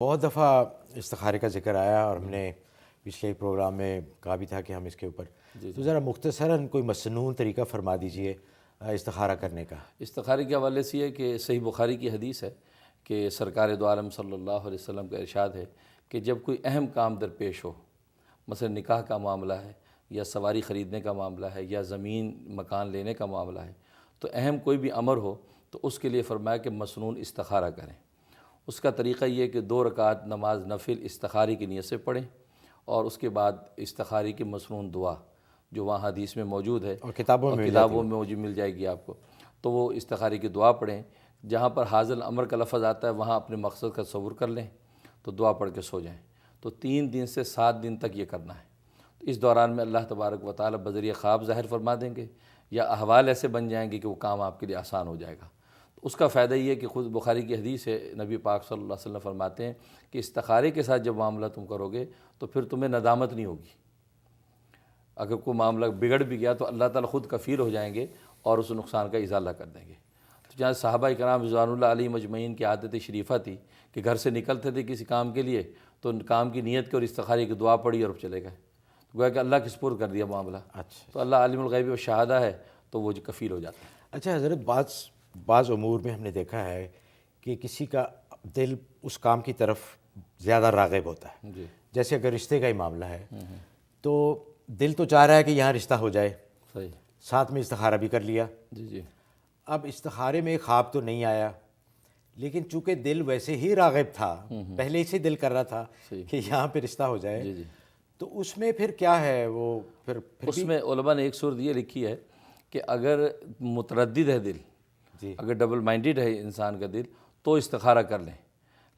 بہت دفعہ استخارے کا ذکر آیا اور ہم نے پچھلے پروگرام میں کہا بھی تھا کہ ہم اس کے اوپر تو ذرا مختصراً کوئی مسنون طریقہ فرما دیجئے استخارہ کرنے کا۔ استخارے کے حوالے سے یہ کہ صحیح بخاری کی حدیث ہے کہ سرکار دو عالم صلی اللہ علیہ وسلم کا ارشاد ہے کہ جب کوئی اہم کام درپیش ہو، مثلا نکاح کا معاملہ ہے یا سواری خریدنے کا معاملہ ہے یا زمین مکان لینے کا معاملہ ہے، تو اہم کوئی بھی امر ہو تو اس کے لیے فرمایا کہ مسنون استخارہ کریں۔ اس کا طریقہ یہ کہ 2 رکعت نماز نفل استخارے کی نیت سے پڑھیں اور اس کے بعد استخارے کی مسنون دعا جو وہاں حدیث میں موجود ہے اور کتابوں میں موجود مل جائے گی آپ کو، تو وہ استخارے کی دعا پڑھیں۔ جہاں پر حاضر الامر کا لفظ آتا ہے وہاں اپنے مقصد کا تصور کر لیں تو دعا پڑھ کے سو جائیں۔ تو 3 دن سے 7 دن تک یہ کرنا ہے۔ تو اس دوران میں اللہ تبارک و تعالی بذریعہ خواب ظاہر فرما دیں گے یا احوال ایسے بن جائیں گے کہ وہ کام آپ کے لیے آسان ہو جائے گا۔ تو اس کا فائدہ یہ ہے کہ خود بخاری کی حدیث ہے، نبی پاک صلی اللہ علیہ وسلم فرماتے ہیں کہ استخارے کے ساتھ جب معاملہ تم کرو گے تو پھر تمہیں ندامت نہیں ہوگی۔ اگر کوئی معاملہ بگڑ بھی گیا تو اللہ تعالیٰ خود کفیل ہو جائیں گے اور اس نقصان کا ازالہ کر دیں گے۔ تو جہاں صحابہ کرام رضوان اللہ علیہم اجمعین کی عادت شریفہ تھی کہ گھر سے نکلتے تھے کسی کام کے لیے تو کام کی نیت کی اور استخارے کی دعا پڑھی اور چلے گئے، تو گویا کہ اللہ کے سپرد کر دیا معاملہ۔ اچھا تو اللہ عالم الغیب و شہادہ ہے تو وہ جو کفیل ہو جاتا ہے۔ اچھا حضرت، بعض امور میں ہم نے دیکھا ہے کہ کسی کا دل اس کام کی طرف زیادہ راغب ہوتا ہے، جی جیسے اگر رشتے کا ہی معاملہ ہے تو دل تو چاہ رہا ہے کہ یہاں رشتہ ہو جائے، صحیح، ساتھ میں استخارہ بھی کر لیا۔ جی اب استخارے میں خواب تو نہیں آیا لیکن چونکہ دل ویسے ہی راغب تھا، پہلے سے دل کر رہا تھا کہ یہاں پہ رشتہ ہو جائے، جی تو اس میں پھر کیا ہے؟ وہ پھر اس میں علماء نے ایک صورت یہ لکھی ہے کہ اگر متردد ہے دل، جی اگر ڈبل مائنڈڈ ہے انسان کا دل تو استخارہ کر لیں،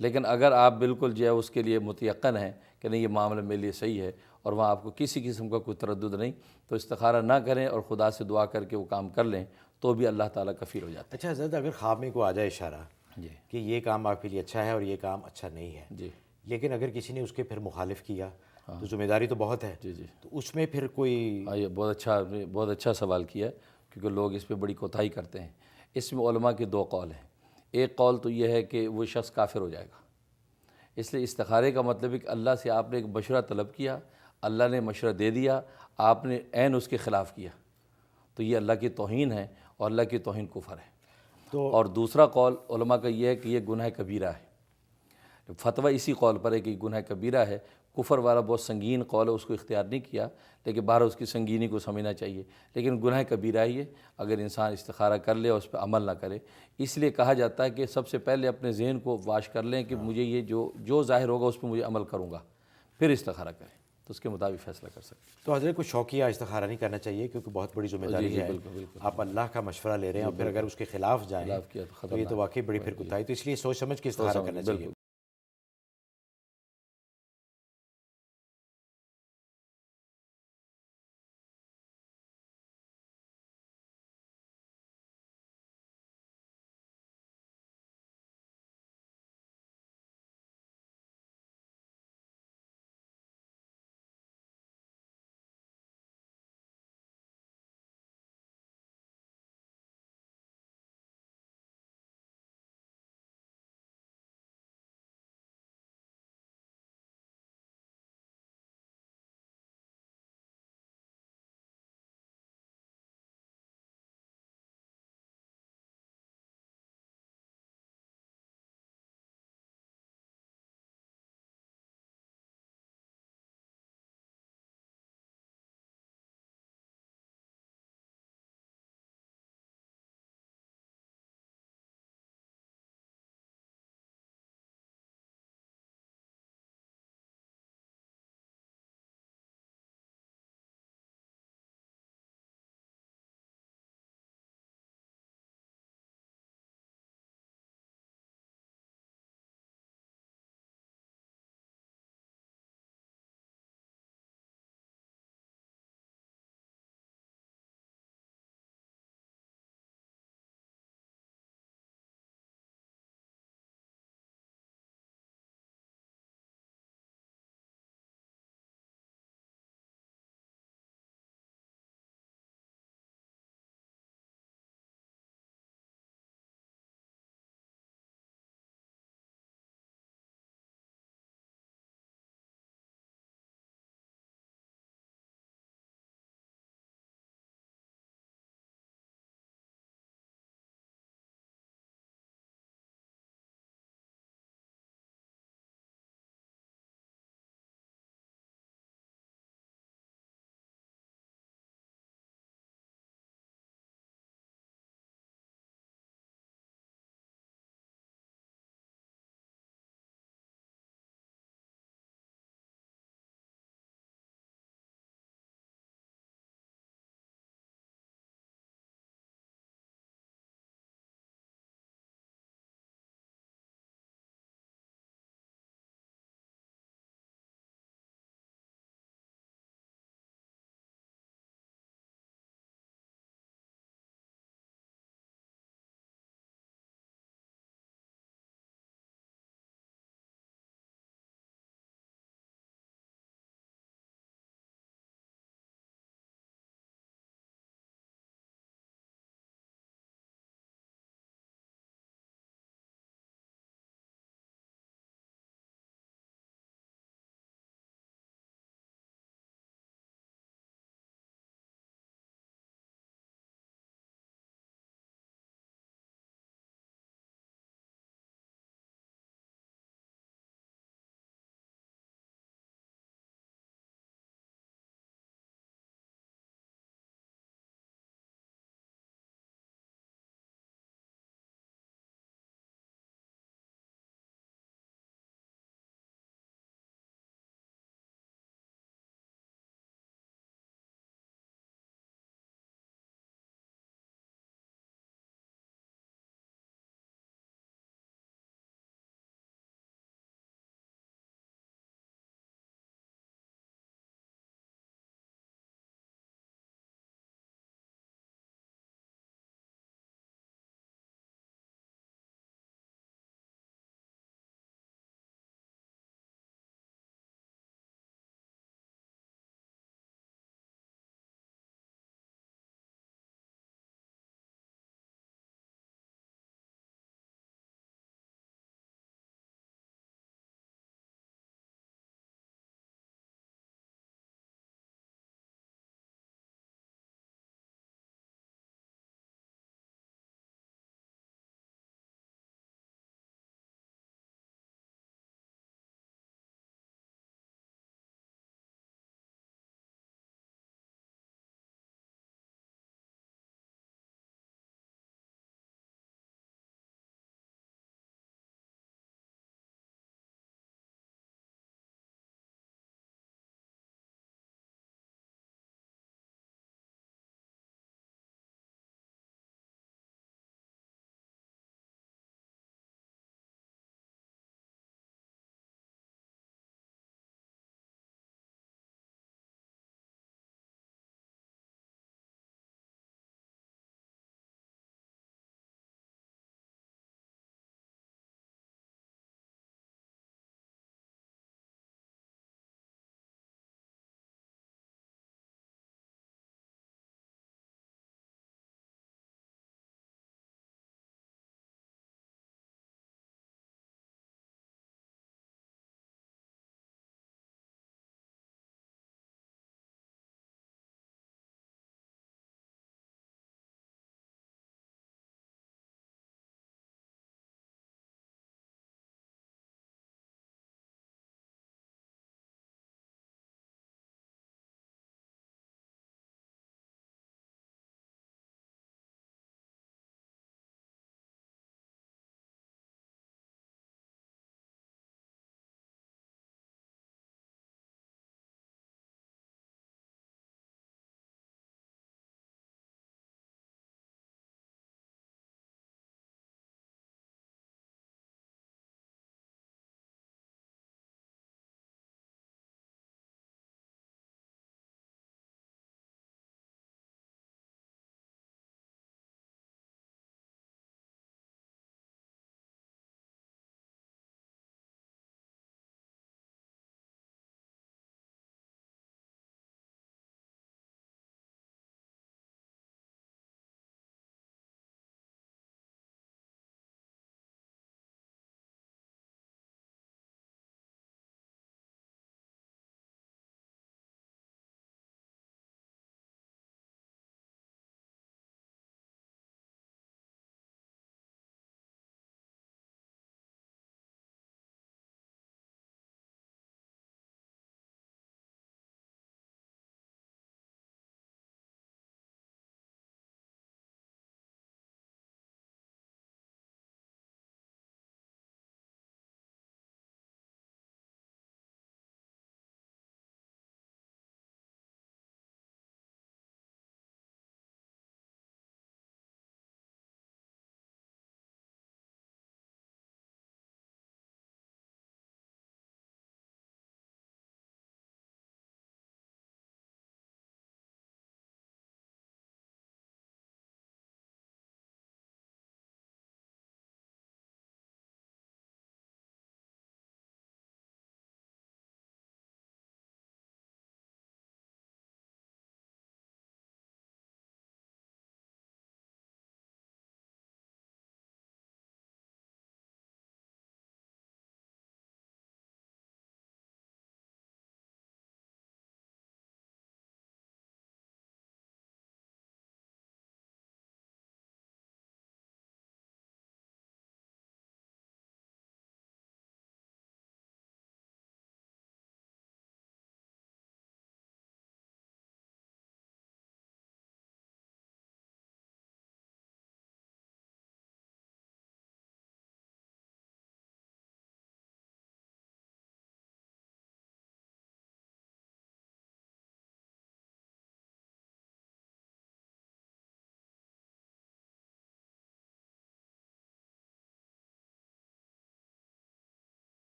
لیکن اگر آپ بالکل جو ہے اس کے لیے متیقن ہیں کہ نہیں یہ معاملہ میرے لیے صحیح ہے اور وہاں آپ کو کسی قسم کا کوئی تردد نہیں، تو استخارہ نہ کریں اور خدا سے دعا کر کے وہ کام کر لیں تو بھی اللہ تعالیٰ کفیل ہو جاتا اچھا حضرت، اگر خواب میں کو آ جائے اشارہ ہے۔ جی کہ یہ کام آپ کے لیے اچھا ہے اور یہ کام اچھا نہیں ہے، جی لیکن اگر کسی نے اس کے پھر مخالف کیا تو ذمہ داری تو بہت ہے، جی تو اس میں پھر کوئی ہاں، یہ بہت اچھا سوال کیا ہے کیونکہ لوگ اس پہ بڑی کوتاہی کرتے ہیں۔ اس میں علماء کے 2 قول ہیں۔ ایک قول تو یہ ہے کہ وہ شخص کافر ہو جائے گا، اس لیے استخارے کا مطلب ہے کہ اللہ سے آپ نے ایک مشورہ طلب کیا، اللہ نے مشورہ دے دیا، آپ نے عین اس کے خلاف کیا، تو یہ اللہ کی توہین ہے اور اللہ کی توہین کفر ہے۔ تو اور دوسرا قول علماء کا یہ ہے کہ یہ گناہ کبیرہ ہے۔ فتویٰ اسی قول پر ہے کہ یہ گناہ کبیرہ ہے۔ کفر والا بہت سنگین قول ہے، اس کو اختیار نہیں کیا، لیکن بہرحال اس کی سنگینی کو سمجھنا چاہیے، لیکن گناہ کبیرہ ہی ہے اگر انسان استخارہ کر لے اور اس پہ عمل نہ کرے۔ اس لیے کہا جاتا ہے کہ سب سے پہلے اپنے ذہن کو واش کر لیں کہ مجھے یہ جو ظاہر ہوگا اس پہ مجھے عمل کروں گا، پھر استخارہ کریں تو اس کے مطابق فیصلہ کر سکتے ہیں۔ تو حضرت کوئی شوقیہ استخارہ نہیں کرنا چاہیے کیونکہ بہت بڑی ذمہ داری ہے، بالکل آپ اللہ کا مشورہ لے رہے ہیں اور پھر اگر اس کے خلاف جائیں خلاف کیا تو تو یہ تو واقعی بڑی پھر کوتاہی، تو اس لیے سوچ سمجھ کے استخارہ کرنا چاہیے۔